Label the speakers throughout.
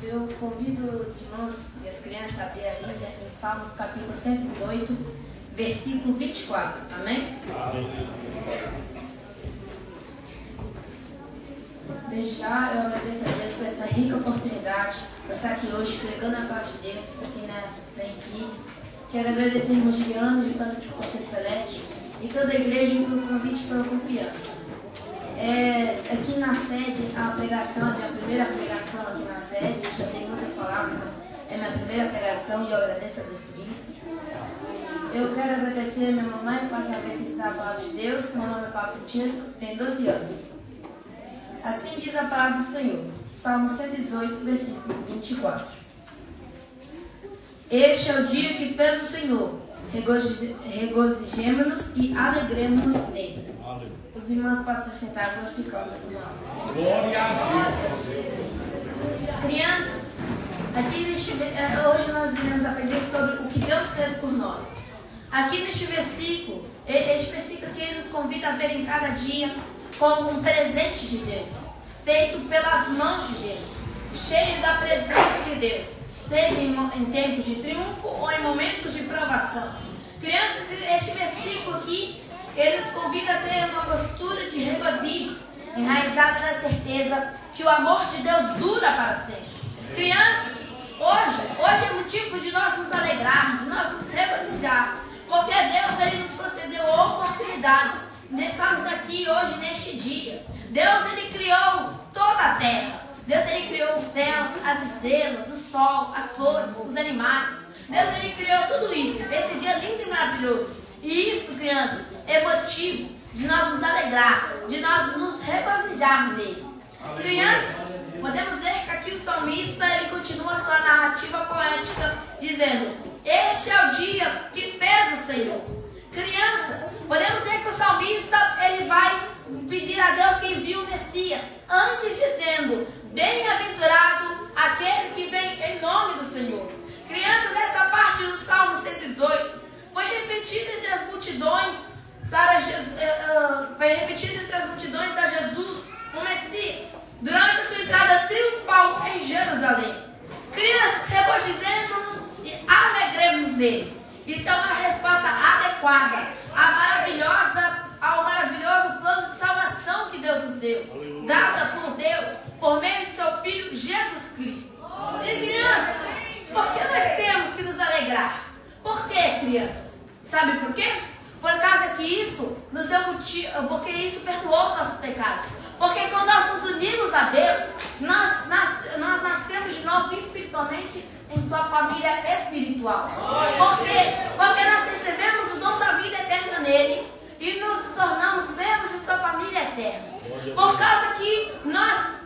Speaker 1: Eu convido os irmãos e as crianças a abrir a Bíblia em Salmos capítulo 118, versículo 24. Amém? Desde já eu agradeço a Deus por essa rica oportunidade para estar aqui hoje pregando a palavra de Deus aqui na Impides. Quero agradecer ao irmão Juliano, juntando aqui com o Conselho Celeste e toda a igreja pelo convite e pela confiança. Aqui na sede, a pregação, a minha primeira pregação aqui na sede, já tem muitas palavras, mas é minha primeira pregação e eu agradeço a Deus por isso. Eu quero agradecer a minha mamãe por mais uma vez ensinar a palavra de Deus. Meu nome é Pablo Tisco, tenho 12 anos. Assim diz a palavra do Senhor, Salmo 118, versículo 24. Este é o dia que fez o Senhor, regozijemo-nos e alegremo-nos nele. Os irmãos podem se sentar glorificando o nome do Senhor.
Speaker 2: Glória a Deus.
Speaker 1: Crianças, hoje nós iremos aprender sobre o que Deus fez por nós. Aqui neste versículo, este versículo aqui nos convida a ver em cada dia como um presente de Deus, feito pelas mãos de Deus, cheio da presença de Deus, seja em tempos de triunfo ou em momentos de provação. Crianças, este versículo aqui, ele nos convida a ter uma postura de regozijo, enraizada na certeza que o amor de Deus dura para sempre. Crianças, hoje é motivo de nós nos alegrarmos, de nós nos regozijarmos, porque Deus ele nos concedeu a oportunidade de estarmos aqui hoje neste dia. Deus ele criou toda a terra. Deus ele criou os céus, as estrelas, o sol, as flores, os animais. Deus ele criou tudo isso. Esse dia lindo e maravilhoso. E isso, crianças, é motivo de nós nos alegrar, de nós nos regozijarmos nele. Crianças, podemos ver que aqui o salmista ele continua a sua narrativa poética dizendo: este é o dia que fez o Senhor. Crianças, podemos ver que o salmista ele vai pedir a Deus que envie o Messias, antes dizendo: bem-aventurado aquele que vem em nome do Senhor. Crianças, essa parte do Salmo 118 foi repetida entre as multidões a Jesus, o Messias, durante a sua entrada triunfal em Jerusalém. Crianças, regozijemo-nos e alegremos nele. Isso é uma resposta adequada ao maravilhoso plano de salvação que Deus nos deu, dada por Deus por meio de seu Filho Jesus Cristo. E crianças, por que nós temos que nos alegrar? Por quê, crianças? Sabe por quê? Por causa que isso nos deu motivo, porque isso perdoou os nossos pecados. Porque quando nós nos unimos a Deus, nós nascemos de novo espiritualmente em sua família espiritual. Por quê? Porque nós recebemos o dom da vida eterna nele e nos tornamos membros de sua família eterna. Por causa que nós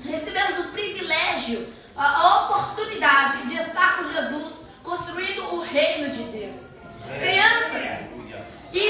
Speaker 1: recebemos o privilégio, a oportunidade de estar com Jesus, construindo o reino de Deus. Crianças, e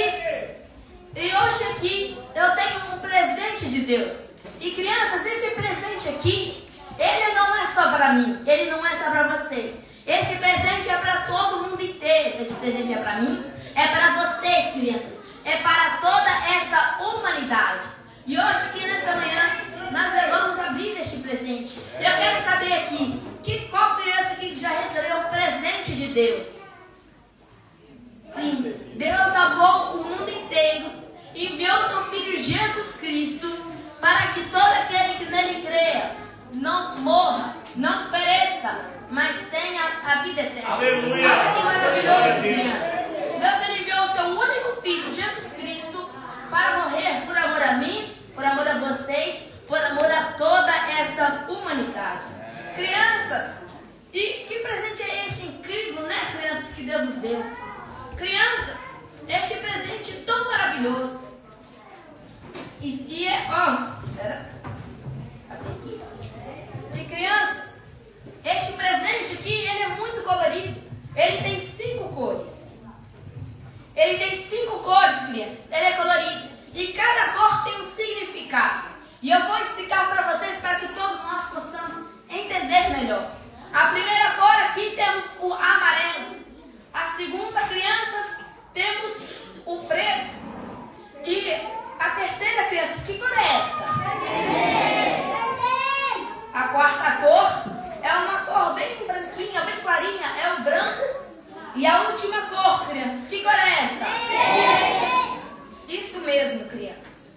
Speaker 1: hoje aqui eu tenho um presente de Deus. E crianças, esse presente aqui, ele não é só para mim, ele não é só para vocês. Esse presente é para todo mundo inteiro. Esse presente é para mim, é para vocês, crianças, é para toda esta humanidade. E hoje aqui nesta manhã nós vamos abrir este presente. Eu quero saber aqui, qual criança aqui que já recebeu um presente de Deus? Sim, Deus amou o mundo inteiro, enviou seu Filho Jesus Cristo para que todo aquele que nele creia não morra, não pereça, mas tenha a vida eterna.
Speaker 2: Aleluia!
Speaker 1: Olha que maravilhoso, crianças. Deus ele enviou o seu único Filho, Jesus Cristo, para morrer por amor a mim, por amor a vocês, por amor a toda esta humanidade. Crianças, e que presente é este incrível, né, crianças, que Deus nos deu? Crianças, este presente tão maravilhoso. E crianças, este presente aqui, ele é muito colorido. Ele tem 5 cores. Ele tem 5 cores, crianças. Ele é colorido. E cada cor tem um significado. E eu vou explicar para vocês para que todos nós possamos entender melhor. A primeira cor aqui temos o amarelo. A segunda, crianças, terceira, crianças, que cor é esta? A quarta cor é uma cor bem branquinha, bem clarinha, é o branco. E a última cor, crianças, que cor é esta? Isso mesmo, crianças.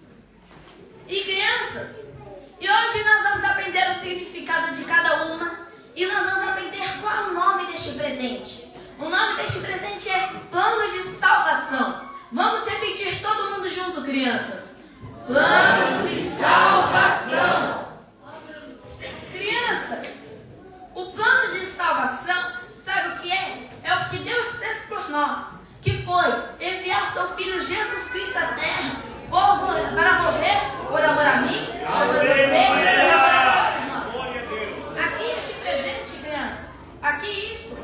Speaker 1: E crianças, e hoje nós vamos aprender o significado de cada uma. E nós vamos aprender qual é o nome deste presente. O nome deste presente é Plano de Salvação. Vamos repetir todo mundo junto, crianças. Plano de Salvação. Crianças, o plano de salvação, sabe o que é? É o que Deus fez por nós, que foi enviar seu Filho Jesus Cristo à terra para morrer por amor a mim, por você, por amor a todos nós. Aqui este presente, crianças, aqui isso,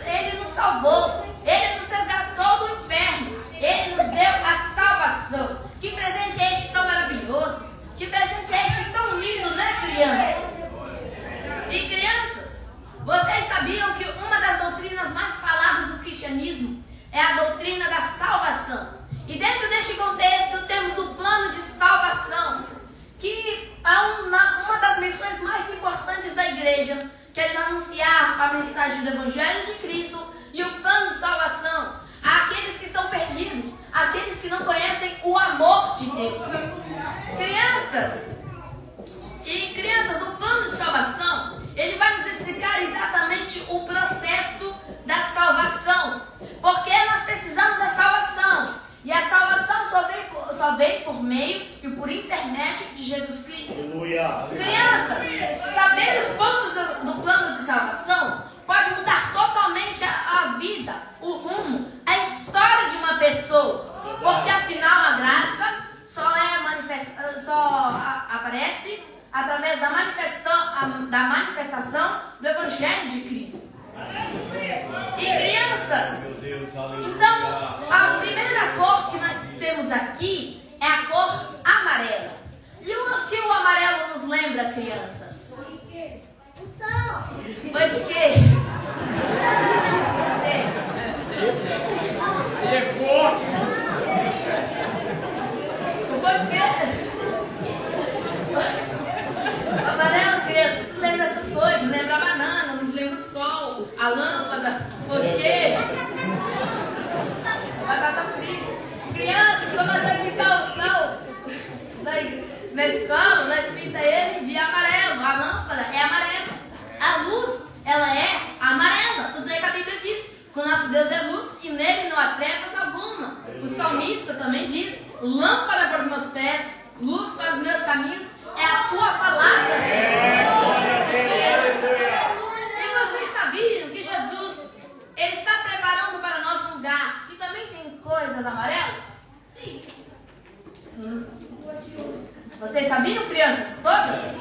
Speaker 1: Ele nos salvou, Ele nos resgatou do inferno, Ele nos deu a salvação. Que presente é este tão maravilhoso? Que presente é este tão lindo, né, crianças? E crianças, vocês sabiam que uma das doutrinas mais faladas do cristianismo é a doutrina da salvação? E dentro deste contexto temos o plano de salvação, que é uma das missões mais importantes da igreja, que é anunciar a mensagem do Evangelho de Cristo e o plano de salvação àqueles que estão perdidos, àqueles que não conhecem o amor de Deus. Crianças, o plano de salvação, ele vai nos explicar exatamente o processo da salvação. Porque nós precisamos da salvação. E a salvação só vem por meio e por intermédio de Jesus Cristo. Aleluia. Crianças, saber os pontos do plano de salvação pode mudar totalmente a vida, o rumo, a história de uma pessoa. Porque afinal a graça só aparece através da manifestação do Evangelho de Cristo. E crianças, então a primeira cor que nós temos aqui é a cor amarela. E o que o amarelo nos lembra, crianças? Pão de queijo. Você.
Speaker 2: Ele é forte.
Speaker 1: O pão de queijo. O amarelo, crianças, não lembra essas coisas. Não lembra a banana, nos lembra o sol, a lâmpada, o pão de queijo. Batata frita. Crianças, quando nós vamos pintar o sol na escola, nós pinta ele de amarelo. A lâmpada é amarela. A luz, ela é amarela. Tudo é que a Bíblia diz que o nosso Deus é luz e nele não há trevas alguma. O salmista também diz: lâmpada para os meus pés, luz para os meus caminhos é a tua palavra, Senhor. E vocês sabiam que Jesus, ele está preparando para nós um lugar que também tem coisas amarelas? Sim. Vocês sabiam, crianças? Todas?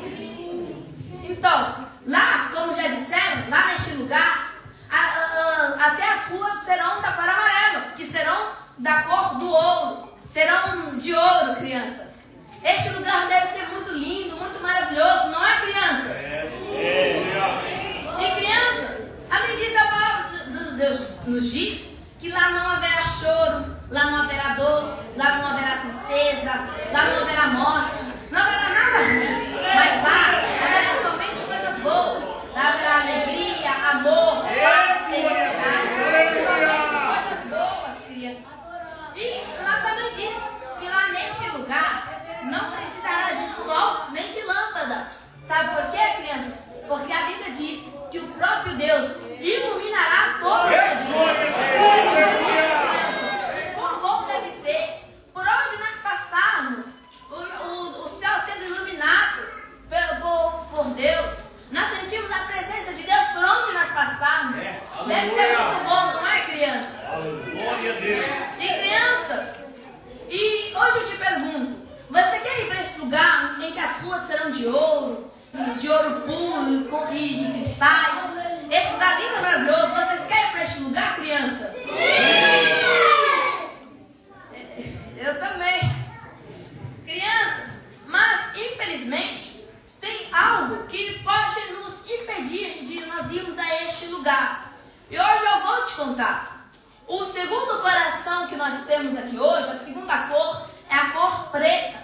Speaker 1: Então, lá, como já disseram, lá neste lugar, até as ruas serão da cor amarela, que serão da cor do ouro, serão de ouro, crianças. Este lugar deve ser muito lindo, muito maravilhoso, não é, crianças? E crianças, além disso, a palavra dos Deus nos diz que lá não haverá choro, lá não haverá dor, lá não haverá tristeza, lá não haverá morte, não haverá nada ruim, mas lá haverá somente coisas boas, lá haverá alegria, amor, paz, felicidade, somente coisas boas, crianças. E lá também diz que lá neste lugar não precisará de sol nem de lâmpada. Sabe por quê, crianças? Porque a Bíblia diz que o próprio Deus iluminará todo o seu dia. Imagina, crianças, quão bom deve ser, por onde nós passarmos, o céu sendo iluminado por Deus. Nós sentimos a presença de Deus por onde nós passarmos. Deve ser muito bom, não é, crianças? E crianças, e hoje eu te pergunto, você quer ir para esse lugar em que as ruas serão de ouro puro e de cristais? Este lugar lindo e maravilhoso. Vocês querem ir para este lugar, crianças? Sim! Eu também. Crianças, mas infelizmente tem algo que pode nos impedir de nós irmos a este lugar. E hoje eu vou te contar. O segundo coração que nós temos aqui hoje, a segunda cor, é a cor preta.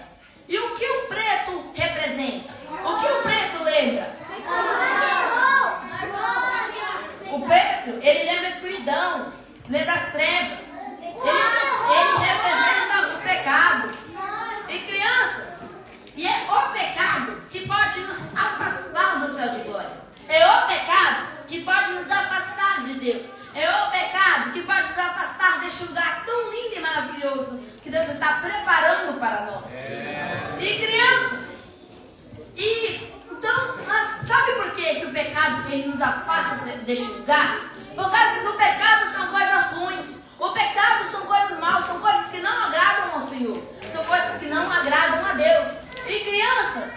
Speaker 1: deste lugar? Por causa que o pecado são coisas ruins. O pecado são coisas maus, são coisas que não agradam ao Senhor. São coisas que não agradam a Deus. E crianças,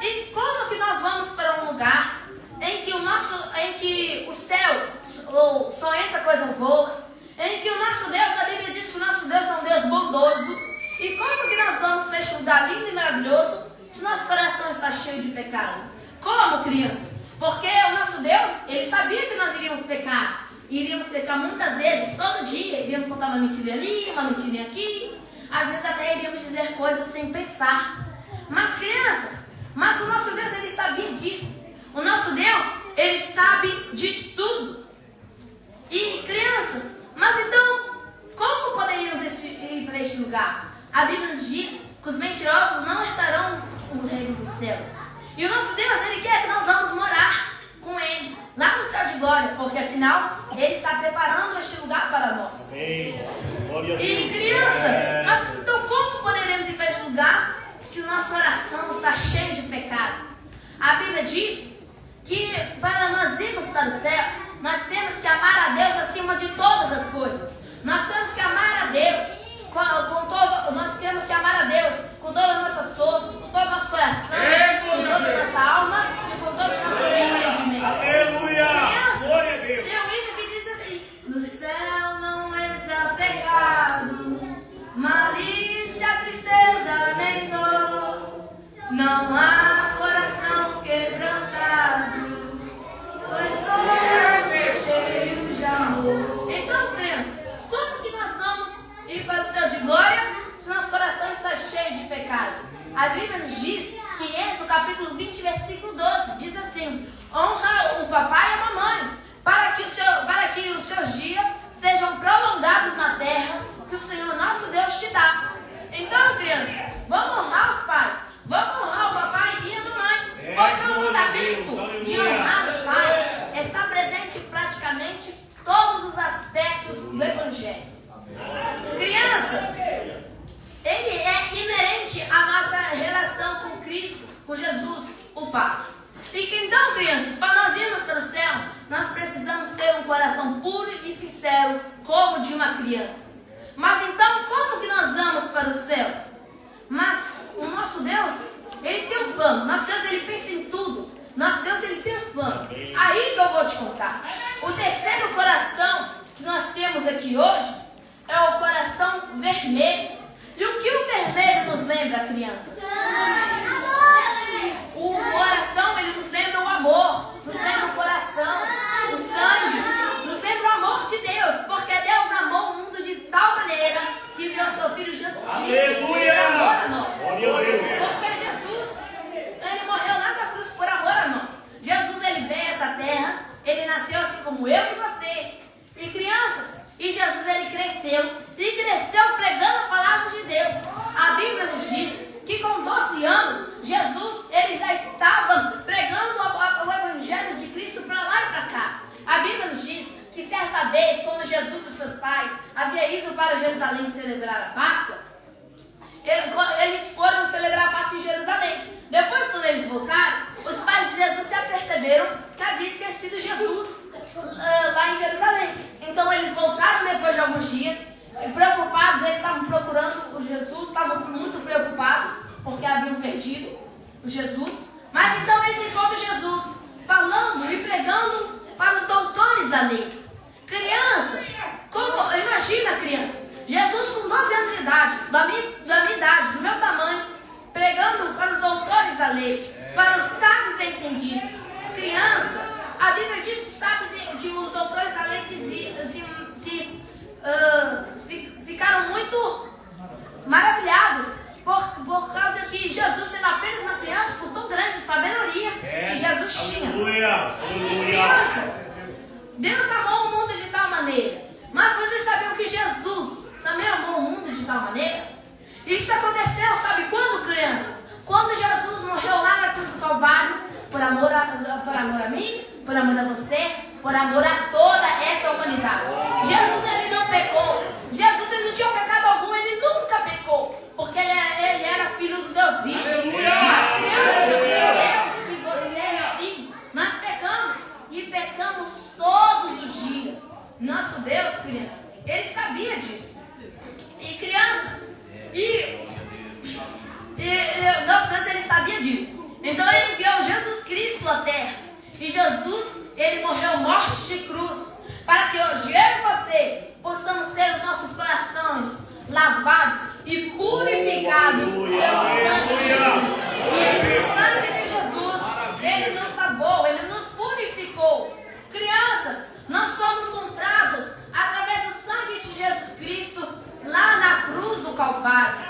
Speaker 1: e como que nós vamos para um lugar em que o céu só entra coisas boas, em que o nosso Deus, a Bíblia diz que o nosso Deus é um Deus bondoso, e como que nós vamos para este lugar lindo e maravilhoso se nosso coração está cheio de pecado? Como, crianças? Porque o nosso Deus, Ele sabia que nós iríamos pecar. Iríamos pecar muitas vezes, todo dia. Iríamos contar uma mentira ali, uma mentira aqui. Às vezes até iríamos dizer coisas sem pensar. Mas crianças, mas o nosso Deus, Ele sabia disso. O nosso Deus, Ele sabe de tudo. E crianças, mas então, como poderíamos ir para este lugar? A Bíblia nos diz que os mentirosos não estarão no reino dos céus. E o nosso Deus, Ele quer que nós vamos morar com Ele, lá no céu de glória, porque afinal, Ele está preparando este lugar para nós. E crianças, mas então como poderemos ir para este lugar se o nosso coração está cheio de pecado? A Bíblia diz que para nós irmos para o céu, nós temos que amar a Deus acima de todas as coisas. Nós temos que amar a Deus nós temos que amar a Deus com todas as nossas forças, com todo o nosso coração, com toda a nossa alma e com todo o nosso entendimento.
Speaker 2: Aleluia! Glória a Deus!
Speaker 1: Tem um hino que diz assim: no céu não entra pecado, malícia, tristeza nem dor, não há coração quebrantado, pois somos cheios de amor. Então, crianças, como que nós vamos ir para o céu de glória se nosso coração está cheio de pecado? A Bíblia nos diz que no capítulo 20, versículo 12, diz assim: honra o papai e a mamãe, para que os seus dias sejam prolongados na terra que o Senhor nosso Deus te dá. Então, crianças, vamos honrar os pais, vamos honrar o papai e a mamãe, porque o mandamento de honrar os pais está presente em praticamente todos os aspectos do Evangelho. Crianças, ele é inerente à nossa relação com Cristo, com Jesus, o Pai. E que então, crianças, para nós irmos para o céu, nós precisamos ter um coração puro e sincero, como de uma criança. Mas então, como que nós vamos para o céu? Mas o nosso Deus, Ele tem um plano. Nosso Deus, Ele pensa em tudo. Nosso Deus, Ele tem um plano. Aí que eu vou te contar. O terceiro coração que nós temos aqui hoje é o coração vermelho. E o que o vermelho nos lembra, crianças? O coração, ele nos lembra o amor, nos lembra o coração, o sangue, nos lembra o amor de Deus, porque Deus amou o mundo de tal maneira que enviou seu Filho Jesus Cristo por amor a nós. Porque Jesus, ele morreu lá na cruz por amor a nós. Jesus, ele veio a essa terra, ele nasceu assim como eu e você. E crianças, e Jesus, ele cresceu pregando a palavra de Deus. A Bíblia nos diz que com 12 anos, Jesus, ele já estava pregando o Evangelho de Cristo para lá e para cá. A Bíblia nos diz que certa vez, quando Jesus e seus pais haviam ido para Jerusalém celebrar a Páscoa, eles foram celebrar a Páscoa em Jerusalém. Depois, quando eles voltaram, os pais de Jesus já perceberam que havia esquecido Jesus lá em Jerusalém. Então, eles voltaram depois de alguns dias, preocupados, eles estavam procurando o Jesus, estavam muito preocupados, porque haviam perdido o Jesus. Mas então eles encontram Jesus, falando e pregando para os doutores da lei. Crianças, imagina, crianças, Jesus com 12 anos de idade, da minha idade, do meu tamanho, pregando para os doutores da lei, para os sábios e entendidos. Crianças, a Bíblia diz que os doutores da lei ficaram muito maravilhados por causa que Jesus, sendo apenas uma criança, com tão grande sabedoria que Jesus tinha. E crianças, Deus amou o mundo de tal maneira. Mas vocês sabiam que Jesus também amou o mundo de tal maneira? Isso aconteceu, sabe quando, crianças? Quando Jesus morreu lá na cruz do Calvário, por amor a mim, por amor a você, por amor a toda essa humanidade. Jesus, ele não pecou. Jesus, ele não tinha pecado algum, ele nunca pecou, porque ele era filho do Deus vivo. Mas crianças, eu e você, sim, nós pecamos, e pecamos todos Deus, ele sabia disso. Então ele enviou Jesus Cristo à terra. E Jesus, ele morreu morte de cruz. Para que hoje eu e você possamos ter os nossos corações lavados e purificados pelo sangue de Jesus. E esse sangue de Jesus, ele nos lavou, ele nos purificou. Crianças, nós somos comprados através do sangue de Jesus Cristo lá na cruz do Calvário.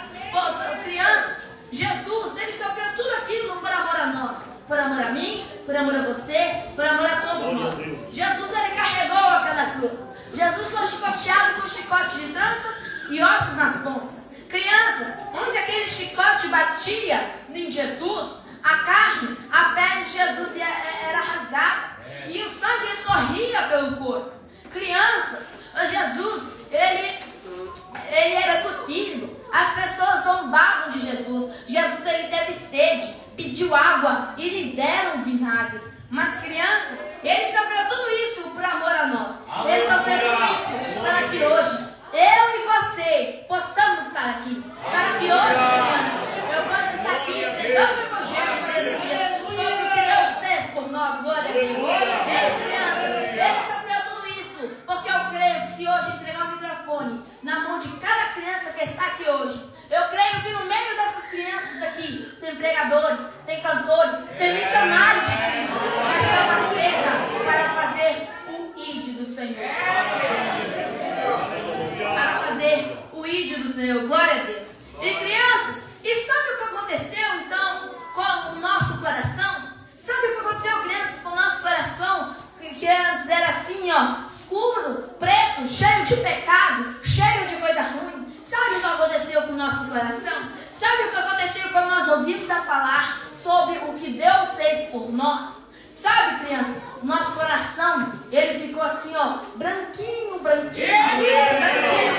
Speaker 1: Crianças, Jesus, ele sofreu tudo aquilo por amor a nós, por amor a mim, por amor a você, por amor a todos nós. Jesus, ele carregou aquela cruz. Jesus foi chicoteado com chicote de tranças e ossos nas pontas. Crianças, onde aquele chicote batia em Jesus, a carne, a pele de Jesus era rasgada e o sangue escorria pelo corpo. Crianças, Jesus, ele era cuspido. As pessoas zombavam de Jesus. Jesus, ele teve sede, pediu água e lhe deram vinagre. Mas crianças, ele sofreu tudo isso por amor a nós. Ele sofreu tudo isso para que hoje eu e você possamos estar aqui. Para que hoje, crianças, eu possa estar aqui pregando o evangelho, aleluia, sobre o que Deus fez por nós, glória a Deus. Crianças, ele sofreu tudo isso, porque eu creio que se hoje entregar o microfone na mão de cada criança que está aqui hoje, eu creio que no meio dessas crianças aqui tem pregadores, tem cantores, tem missionários de Cristo, que a chama acesa para fazer o ID do Senhor. Para fazer o ID do Senhor, glória a Deus. E crianças, e sabe o que aconteceu então com o nosso coração? Sabe o que aconteceu, crianças, com o nosso coração? Que antes era assim, ó, escuro, preto, cheio de pecado, cheio de coisa ruim. Sabe o que aconteceu com o nosso coração? Sabe o que aconteceu quando nós ouvimos a falar sobre o que Deus fez por nós? Sabe, crianças, o nosso coração, ele ficou assim, ó, branquinho, branquinho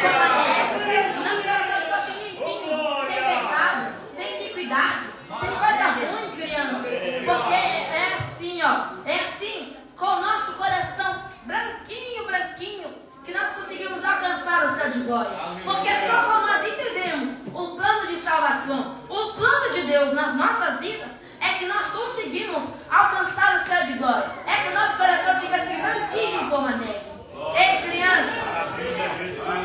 Speaker 1: como a terra. O nosso coração ficou assim, limpinho, sem pecado, sem iniquidade, sem coisa ruim, crianças. Porque é assim, ó, é assim, com o nosso coração branquinho, branquinho, que nós conseguimos alcançar o céu de glória. Porque só quando nós entendemos o plano de salvação, o plano de Deus nas nossas vidas, é que nós conseguimos alcançar o céu de glória. É que o nosso coração fica assim branquinho como a neve. Ei, crianças.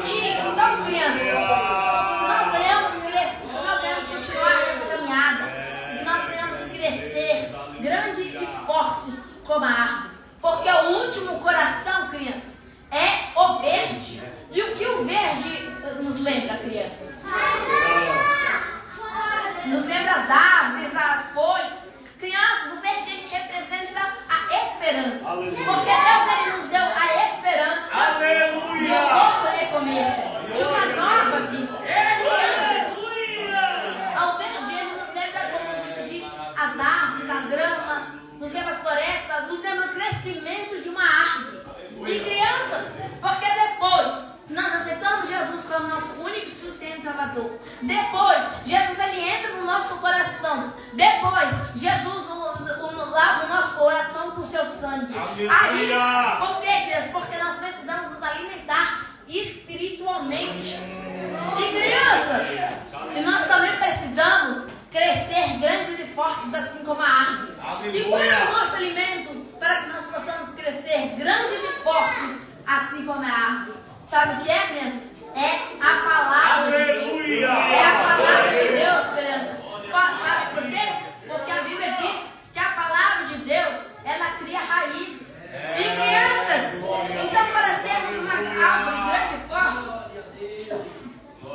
Speaker 1: Então, crianças, que nós venhamos crescer, que nós venhamos continuar nessa caminhada, que nós venhamos crescer grandes e fortes como a árvore. Porque o último coração, crianças, é o verde. E o que o verde nos lembra, crianças? Nos lembra as árvores, as folhas. Crianças, o verde ele representa a esperança. Aleluia. Porque Deus ele nos deu a esperança. Aleluia. De um novo recomeço, de uma nova vida. Crianças, o verde ele nos lembra, como a gente diz, as árvores, a grama, nos lembra as florestas, nos lembra o crescimento de uma árvore. E crianças, porque depois nós aceitamos Jesus como nosso único e suficiente Salvador. Depois, Jesus ele entra no nosso coração. Depois, Jesus lava o nosso coração com o seu sangue. Aí, por quê, crianças? Porque nós precisamos nos alimentar espiritualmente. E crianças, e nós também precisamos crescer grandes e fortes assim como a árvore. E qual é o nosso alimento para que nós possamos crescer grandes e fortes assim como a árvore? Sabe o que é, crianças? É a palavra de Deus. É a palavra de Deus, crianças. Sabe por quê? Porque a Bíblia diz que a palavra de Deus, ela cria raízes. E crianças, então para sermos uma árvore grande e forte,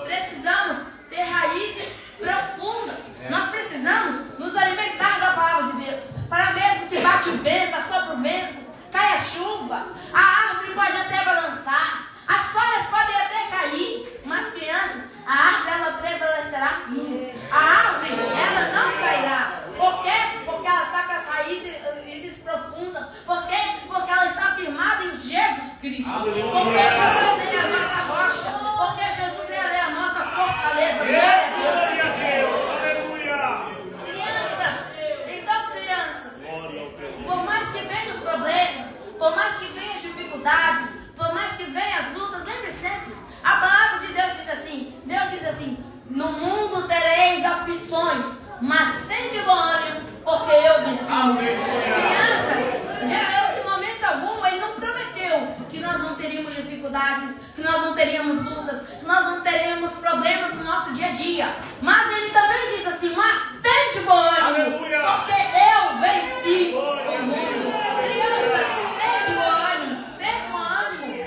Speaker 1: precisamos ter raízes profundas. Nós precisamos nos alimentar da palavra de Deus. Para mesmo que bate o vento, assopra o vento, cai a chuva, a árvore pode até balançar. As folhas podem até cair, mas crianças, a árvore ela prevalecerá firme. mas tem de bom ânimo, porque eu venci.
Speaker 2: Aleluia.
Speaker 1: Crianças, já em momento algum, ele não prometeu que nós não teríamos dificuldades, que nós não teríamos lutas, que nós não teríamos problemas no nosso dia a dia. Mas ele também diz assim, mas tem de bom ânimo,
Speaker 2: Aleluia.
Speaker 1: porque eu venci o mundo. Crianças, tem de bom ânimo,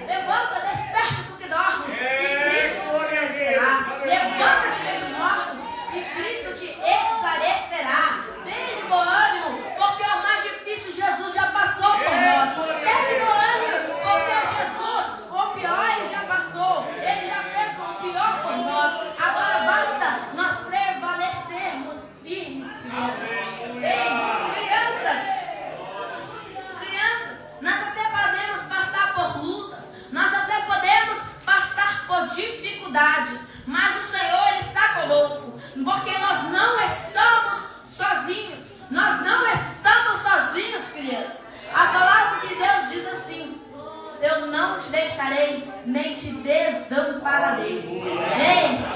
Speaker 1: levanta, desperta tu que dormes, e Cristo te esclarecerá. Levanta-te dentre os mortos, e Cristo te esclarecerá. Tem de bom ânimo, porque o mais difícil Jesus já passou por nós. Tem de bom ânimo, porque Jesus, o pior, ele já passou. Ele já fez o pior por nós. Agora basta nós prevalecermos firmes, crianças, nós até podemos passar por lutas, nós até podemos passar por dificuldades, mas o Senhor está conosco, porque nós não estamos sozinhos. Nós não estamos sozinhos, crianças. A palavra de Deus diz assim: eu não te deixarei, nem te desampararei.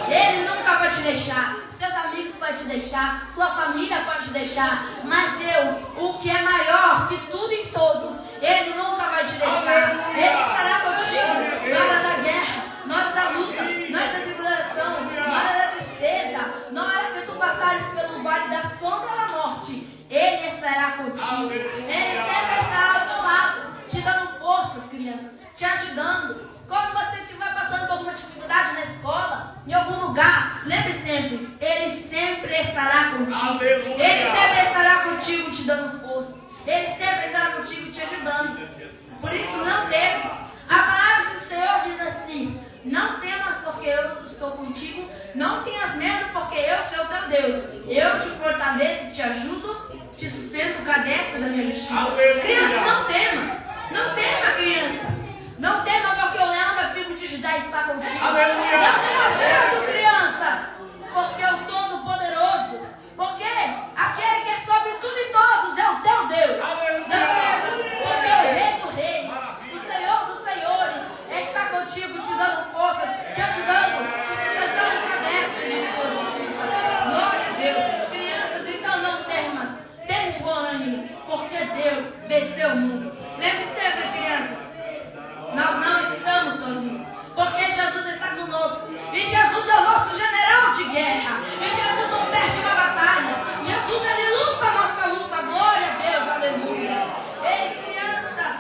Speaker 1: Ele nunca vai te deixar. Seus amigos podem te deixar, tua família pode te deixar, mas Deus, o que é maior que tudo e todos, Ele nunca vai te deixar. Ele estará contigo na hora da guerra, na hora da luta, na hora da tribulação, na hora da tristeza, na hora que tu passares pelo vale da sombra da morte. Ele estará contigo. Ele sempre estará ao teu lado, te dando forças, crianças, te ajudando. Quando você estiver passando por alguma dificuldade na escola, em algum lugar, lembre sempre, Ele sempre estará contigo.
Speaker 2: Aleluia.
Speaker 1: Ele sempre estará contigo te dando forças. Ele sempre estará contigo te ajudando. Por isso não temas. A palavra do Senhor diz assim: não temas porque eu estou contigo. Não tenhas medo porque eu sou o teu Deus. Eu te fortaleço, te ajudo, te sustento com a destra da minha justiça.
Speaker 2: Aleluia.
Speaker 1: Criança, não tema. Não tema, criança. Não tema porque o leão da tribo de Judá está contigo.
Speaker 2: Aleluia.
Speaker 1: Não tenhas medo, crianças, porque o Todo-Poderoso, porque aquele que é sobre tudo e todos é o teu Deus.
Speaker 2: Aleluia.
Speaker 1: Não temas, porque o Rei dos Reis, o Senhor dos Senhores, está contigo, te dando forças, te ajudando, te sustentando com a destra de sua justiça. Glória a Deus. Crianças, então não temas, tem de bom ânimo, porque Deus venceu o mundo. Lembre sempre, crianças, nós não estamos sozinhos, porque Jesus está conosco. E Jesus é o nosso general de guerra. E Jesus não perde uma batalha. Jesus, ele luta a nossa luta. Glória a Deus, aleluia. Ei, crianças.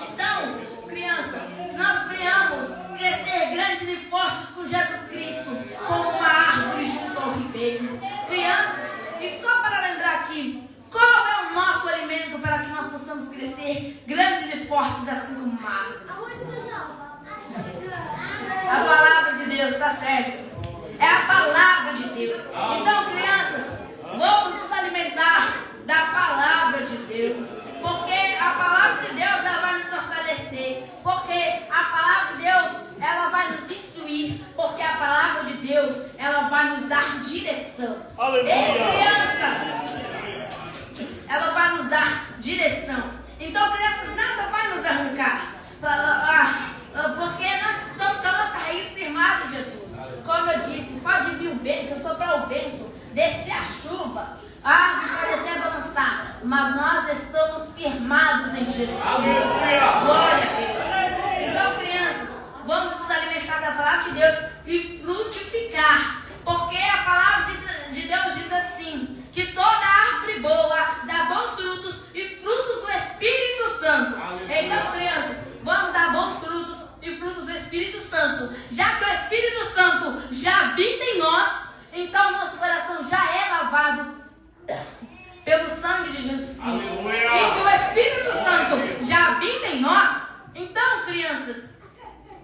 Speaker 1: Então, crianças, nós venhamos crescer grandes e fortes com Jesus Cristo, como uma árvore junto ao ribeiro. Crianças, e só para lembrar aqui, qual é o nosso alimento para que nós possamos crescer grandes e fortes assim como uma árvore? A palavra de Deus, está certo? É a palavra de Deus. Então, crianças, vamos nos alimentar da palavra de Deus. Porque a palavra de Deus, ela vai nos fortalecer. Porque a palavra de Deus, ela vai nos instruir. Porque a palavra de Deus, ela vai nos dar direção.
Speaker 2: Aleluia.
Speaker 1: Ei, crianças, ela vai nos dar direção. Então, crianças, nada vai nos arrancar. Porque nós estamos com a nossa raiz firmada em Jesus. Como eu disse, pode vir o vento, soprar o vento, descer a chuva, pode até balançar, mas nós estamos firmados em Jesus. Glória a Deus. Então, crianças, vamos nos alimentar da palavra de Deus e frutificar. Porque a palavra de Deus diz assim, que toda árvore boa dá bons frutos e frutos do Espírito Santo. Então, crianças, vamos dar bons frutos e frutos do Espírito Santo. Já que o Espírito Santo já habita em nós, então nosso coração já é lavado pelo sangue de Jesus Cristo.
Speaker 2: Aleluia.
Speaker 1: E se o Espírito Santo já habita em nós, então, crianças,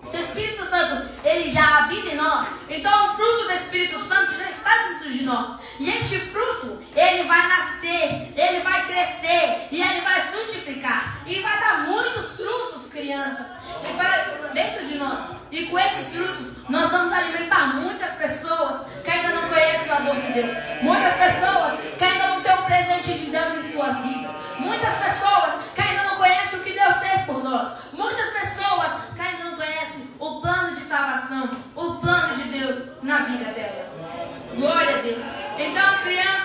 Speaker 1: se o Espírito Santo, ele já habita em nós, então o fruto do Espírito Santo já está dentro de nós. E este fruto, ele vai nascer, ele vai crescer e ele vai frutificar. E vai dar muitos frutos, crianças, e vai dentro de nós. E com esses frutos, nós vamos alimentar muitas pessoas que ainda não conhecem o amor de Deus. Muitas pessoas que ainda não têm o presente de Deus em suas vidas. Muitas pessoas que ainda não conhecem o que Deus fez por nós. Muitas pessoas que ainda não conhecem o plano de salvação, o plano de Deus na vida delas. Glória a Deus. Então, crianças,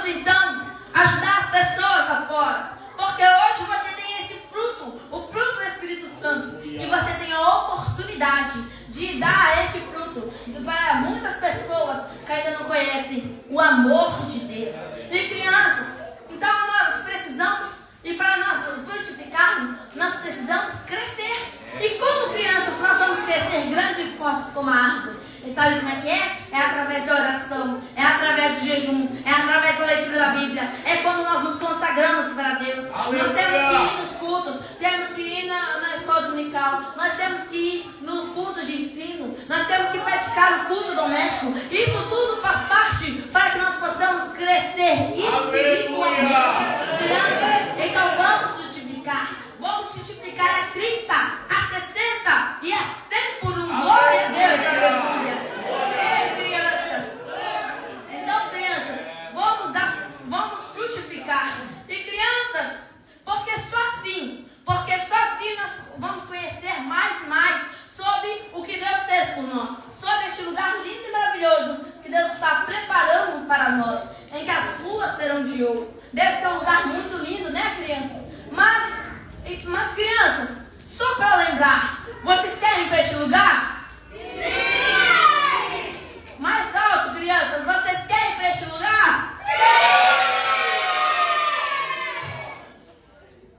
Speaker 1: Vamos então ajudar as pessoas lá fora. Porque hoje você tem esse fruto, o fruto do Espírito Santo. E você tem a oportunidade de dar este fruto para muitas pessoas que ainda não conhecem o amor de Deus. E crianças, então nós precisamos, e para nós frutificarmos, nós precisamos crescer. E como crianças nós vamos crescer grandes e fortes como a árvore. E sabe como é que é? É através da oração, é através do jejum, é através da leitura da Bíblia, é quando nós nos consagramos para Deus.
Speaker 2: Aleluia.
Speaker 1: Nós temos que ir nos cultos, temos que ir na escola dominical, nós temos que ir nos cultos de ensino, nós temos que praticar o culto doméstico. Isso tudo faz parte para que nós possamos crescer espiritualmente. Crianças, então vamos frutificar. Vamos frutificar a 30, a 60 e a 100 por um. Glória a Deus, aleluia. Ei, crianças. Então, crianças, vamos frutificar. E crianças, porque só assim nós vamos conhecer mais e mais sobre o que Deus fez por nós. Sobre este lugar lindo e maravilhoso que Deus está preparando para nós. Em que as ruas serão de ouro. Deve ser um lugar muito lindo, né, crianças? Mas crianças, só para lembrar, vocês querem ir para este lugar? Sim! Mais alto, crianças, vocês querem ir para este lugar? Sim!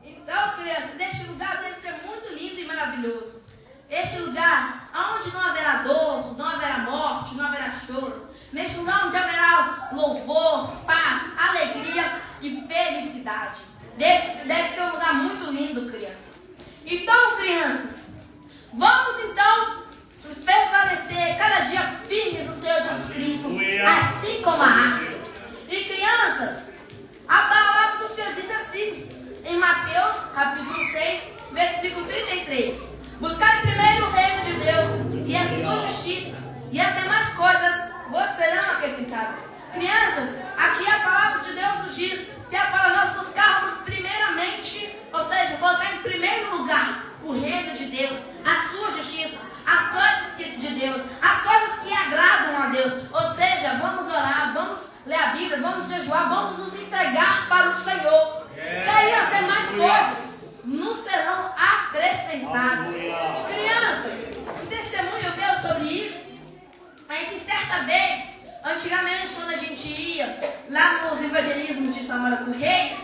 Speaker 1: Então, crianças, este lugar deve ser muito lindo e maravilhoso. Este lugar onde não haverá dor, não haverá morte, não haverá choro. Neste lugar onde haverá louvor, paz, alegria e felicidade. Deve ser um lugar muito lindo, crianças. Então, crianças, vamos então permanecer cada dia firmes no Senhor Jesus Cristo, assim como a árvore. E crianças, a palavra do Senhor diz assim, em Mateus capítulo 6, versículo 33. Buscar primeiro o reino de Deus e a sua justiça, e as demais coisas vos serão acrescentadas. Crianças, aqui a palavra de Deus nos diz que é para nós buscarmos primeiramente, ou seja, colocar em primeiro lugar o reino de Deus, a sua justiça, as coisas de Deus, as coisas que agradam a Deus. Ou seja, vamos orar, vamos ler a Bíblia, vamos jejuar, vamos nos entregar para o Senhor. Que aí as demais coisas nos serão acrescentadas. Crianças, um testemunho meu sobre isso é que certa vez, antigamente, quando a gente ia lá nos evangelismos de Samara Correia,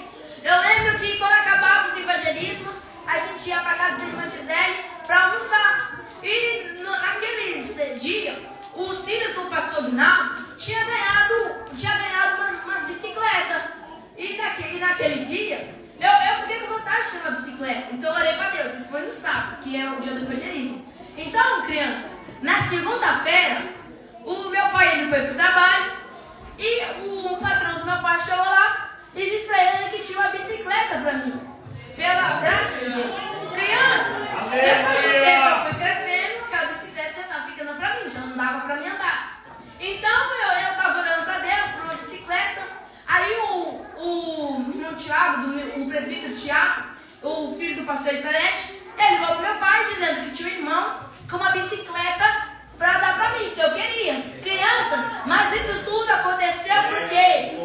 Speaker 1: eu lembro que quando acabava os evangelismos, a gente ia para a casa da irmã Gisele para almoçar. E naquele dia, os filhos do pastor Binal tinham ganhado umas bicicletas. E naquele dia, eu fiquei com vontade de ter uma bicicleta. Então eu orei para Deus. Isso foi no sábado, que é o dia do evangelismo. Então, crianças, na segunda-feira, o meu pai ele foi pro trabalho e o patrão do meu pai chegou lá e disse pra ele que tinha uma bicicleta pra mim. Pela graça de Deus. Crianças, depois de tempo eu fui crescendo, que a bicicleta já estava ficando pra mim, já não dava pra mim andar. Então eu estava orando pra Deus por uma bicicleta. Aí o irmão Tiago, o presbítero Tiago, o filho do pastor Ferete, ele ligou pro meu pai dizendo que tinha um irmão com uma bicicleta para dar para mim, se eu queria. Crianças, mas isso tudo aconteceu porque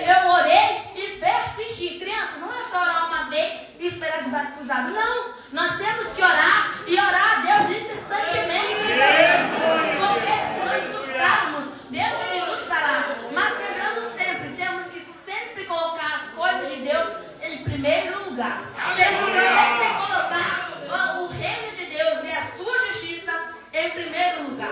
Speaker 1: eu orei e persisti. Crianças, não é só orar uma vez e esperar de braços cruzados. Não, nós temos que orar e orar a Deus incessantemente, crianças. Porque se nós buscarmos, Deus ele nos dará. Mas lembrando sempre, temos que sempre colocar as coisas de Deus em primeiro lugar. Temos que sempre colocar o reino de Deus e a sua justiça em primeiro lugar.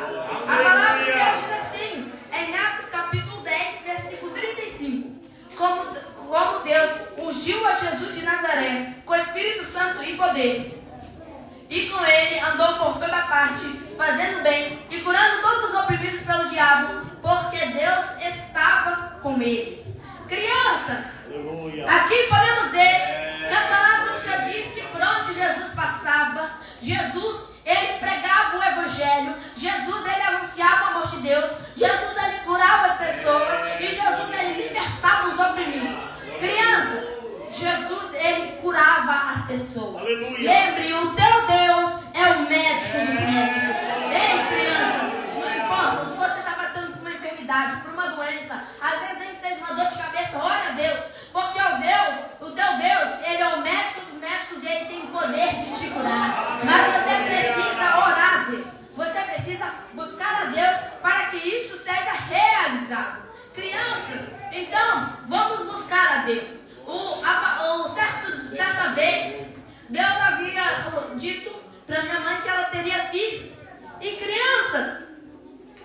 Speaker 1: A palavra de Deus diz assim, em Atos capítulo 10, versículo 35. Como Deus ungiu a Jesus de Nazaré com o Espírito Santo e poder. E com ele andou por toda parte, fazendo bem e curando todos os oprimidos pelo diabo, porque Deus estava com ele. Crianças, aqui podemos ver que a palavra do Senhor diz que por onde Jesus passava, Jesus ele pregava o evangelho, Jesus ele anunciava o amor de Deus, Jesus ele curava as pessoas e Jesus ele libertava os oprimidos. Crianças, Jesus ele curava as pessoas.
Speaker 2: Aleluia.
Speaker 1: Lembre, o teu Deus é o médico dos médicos. Ei, crianças, não importa se você está passando por uma enfermidade, por uma doença, às vezes nem seja uma Crianças, então, vamos buscar a Deus. Certa vez, Deus havia dito para minha mãe que ela teria filhos. E crianças,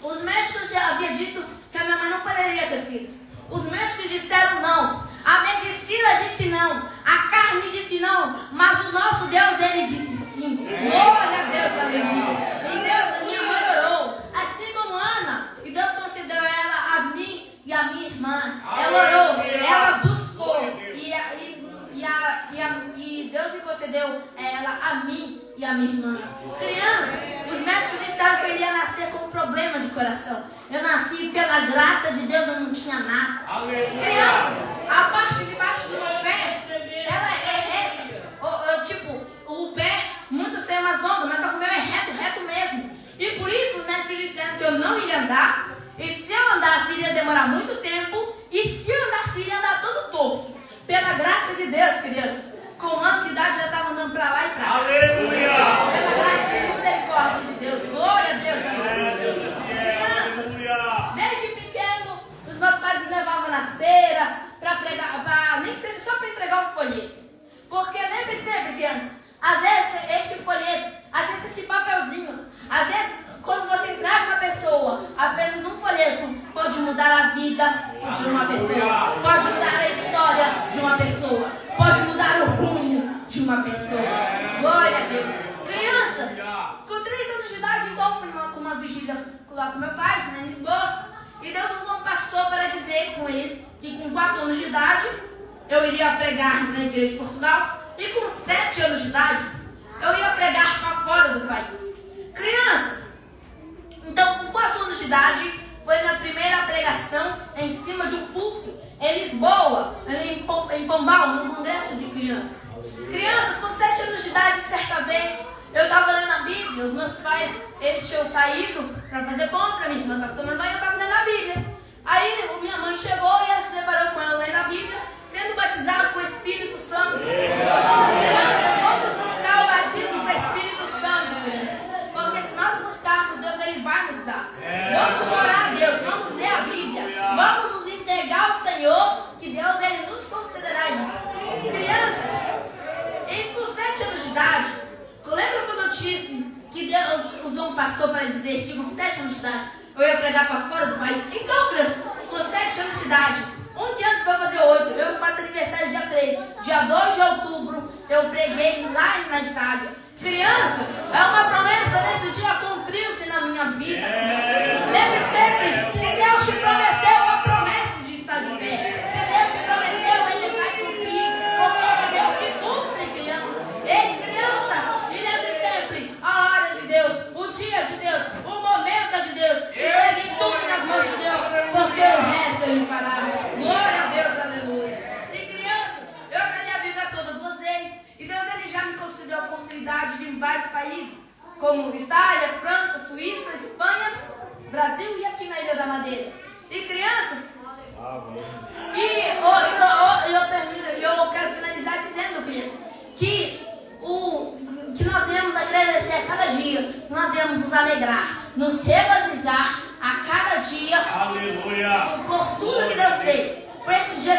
Speaker 1: os médicos já haviam dito que a minha mãe não poderia ter filhos. Os médicos disseram não. A medicina disse não. A carne disse não. Mas o nosso Deus, ele disse sim. Glória a Deus, aleluia. E Deus, a minha mãe orou. Assim como Ana. E Deus concedeu ela a mim e a minha irmã. Ela orou. Ela buscou. E Deus me concedeu ela a mim e a minha irmã. Crianças, os médicos disseram que eu iria nascer com um problema de coração. Eu nasci pela graça de Deus, eu não tinha nada. Crianças, a parte de baixo do meu pé, ela é reta. O pé, muitos têm umas ondas, mas o meu é reto mesmo. E por isso os médicos disseram que eu não iria andar. E se eu andasse, iria demorar muito tempo. E se eu andasse, iria andar todo torto. Pela graça de Deus, crianças, com 1 ano de idade já estava andando para lá e para cá.
Speaker 2: Aleluia!
Speaker 1: Pela graça e misericórdia de Deus. Glória a Deus, aleluia. Crianças, desde pequeno, os meus pais me levavam na feira para pregar, nem que seja só para entregar um folheto. Porque lembre sempre, crianças, às vezes este folheto, às vezes esse papelzinho, às vezes quando você entrega uma pessoa apenas um folheto, pode mudar a vida de uma pessoa, pode mudar a história de uma pessoa, pode mudar o rumo de uma pessoa. Glória a Deus. Crianças, com 3 anos de idade, então, fui com uma vigília lá com meu pai, fui em Lisboa, e Deus usou um pastor para dizer com ele que com 4 anos de idade eu iria pregar na igreja de Portugal, e com 7 anos de idade eu ia pregar para fora do país. Crianças, então com 4 anos de idade foi minha primeira pregação em cima de um púlpito em Lisboa, em Pombal, num congresso de crianças. Crianças, com 7 anos de idade, certa vez eu estava lendo a Bíblia. Os meus pais, eles tinham saído para fazer compra, minha irmã estava tomando banho e eu estava lendo a Bíblia. Aí minha mãe chegou e ela se deparou com ela lendo a Bíblia, sendo batizado com o Espírito Santo. Crianças, vamos buscar o batismo com o Espírito Santo, crianças. Porque se nós buscarmos Deus, ele vai nos dar. Vamos orar a Deus, vamos ler a Bíblia, vamos nos entregar ao Senhor, que Deus, ele nos concederá isso. Crianças, e com 7 anos de idade, lembra quando eu disse que Deus usou um pastor para dizer que com 7 anos de idade eu ia pregar para fora do país? Então, crianças, com 7 anos de idade, um dia antes de eu fazer 8, eu faço aniversário dia 3, dia 2 de outubro, eu preguei lá na Itália. Crianças, é uma promessa, nesse dia cumpriu-se na minha vida. Lembre sempre, se Deus te prometeu, a promessa de estar de pé. Se Deus te prometeu, ele vai cumprir, porque é Deus que cumpre, crianças. Ei, crianças, e lembre sempre, a hora de Deus, o dia de Deus, o momento de Deus. Entregue tudo nas mãos de Deus, porque o resto ele fará. Glória a Deus, aleluia. E crianças, eu já li a Bíblia toda de vocês, e Deus ele já me concedeu a oportunidade de ir em vários países, como Itália, França, Suíça, Espanha, Brasil e aqui na Ilha da Madeira. E crianças, eu quero finalizar dizendo, crianças, que nós devemos agradecer a cada dia, nós devemos nos alegrar, nos regozijar a cada dia.
Speaker 2: Aleluia.
Speaker 1: Por tudo que Deus fez, por esse dia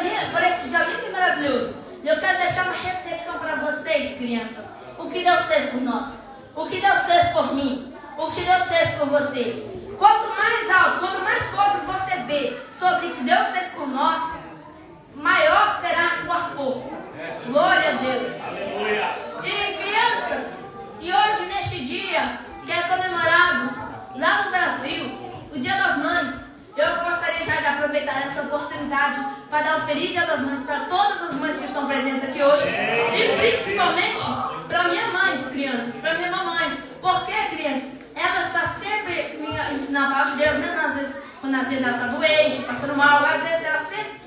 Speaker 1: lindo e maravilhoso. E eu quero deixar uma reflexão para vocês, crianças. O que Deus fez por nós, o que Deus fez por mim, o que Deus fez por você. Quanto mais alto, quanto mais coisas você vê sobre o que Deus fez por nós, maior será a tua força. Glória a Deus.
Speaker 2: Aleluia.
Speaker 1: E crianças, e hoje neste dia que é comemorado lá no Brasil, o Dia das Mães, eu gostaria já de aproveitar essa oportunidade para dar um feliz Dia das Mães para todas as mães que estão presentes aqui hoje, e principalmente para minha mãe, crianças, para minha mamãe. Porque, crianças, ela está sempre me ensinando a palavra de Deus, mesmo às vezes, quando às vezes ela está doente, passando mal, às vezes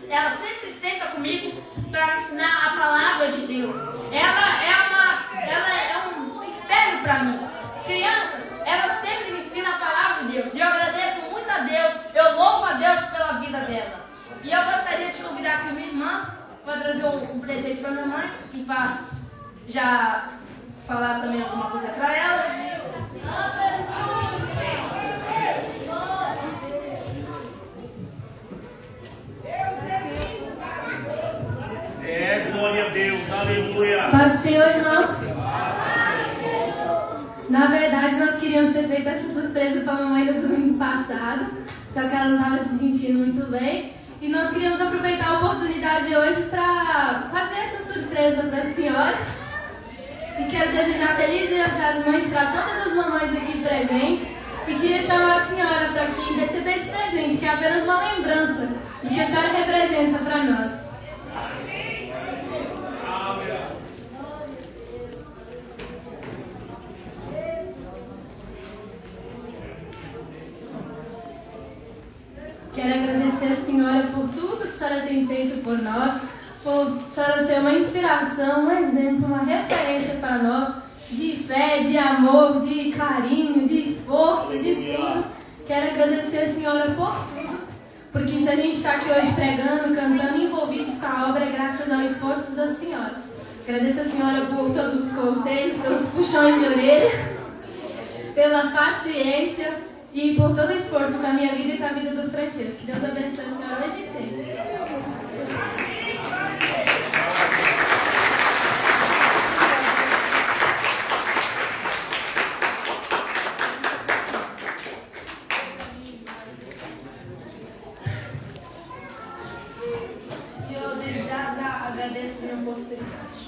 Speaker 1: ela sempre senta comigo para ensinar a palavra de Deus. Ela é um espelho para mim. Crianças, ela sempre me ensina a palavra de Deus. E eu agradeço muito a Deus, eu louvo a Deus pela vida dela. E eu gostaria de convidar aqui minha irmã para trazer um presente para minha mãe e para já falar também alguma coisa para ela.
Speaker 2: Aleluia.
Speaker 1: Paz do Senhor, irmãos. Na verdade, nós queríamos ter feito essa surpresa para a mamãe no domingo passado, só que ela não estava se sentindo muito bem. E nós queríamos aproveitar a oportunidade hoje para fazer essa surpresa para a senhora. E quero desejar Feliz Dia das Mães para todas as mamães aqui presentes. E queria chamar a senhora para aqui receber esse presente, que é apenas uma lembrança do que a senhora representa para nós. Quero agradecer a senhora por tudo que a senhora tem feito por nós, por a senhora ser uma inspiração, um exemplo, uma referência para nós, de fé, de amor, de carinho, de força, de tudo. Quero agradecer a senhora por tudo, porque se a gente está aqui hoje pregando, cantando, envolvidos com a obra, é graças ao esforço da senhora. Agradeço a senhora por todos os conselhos, pelos puxões de orelha, pela paciência e por todo o esforço com a minha vida e com a vida do Francisco. Que Deus abençoe a senhora hoje e sempre. E eu desde já agradeço a minha oportunidade.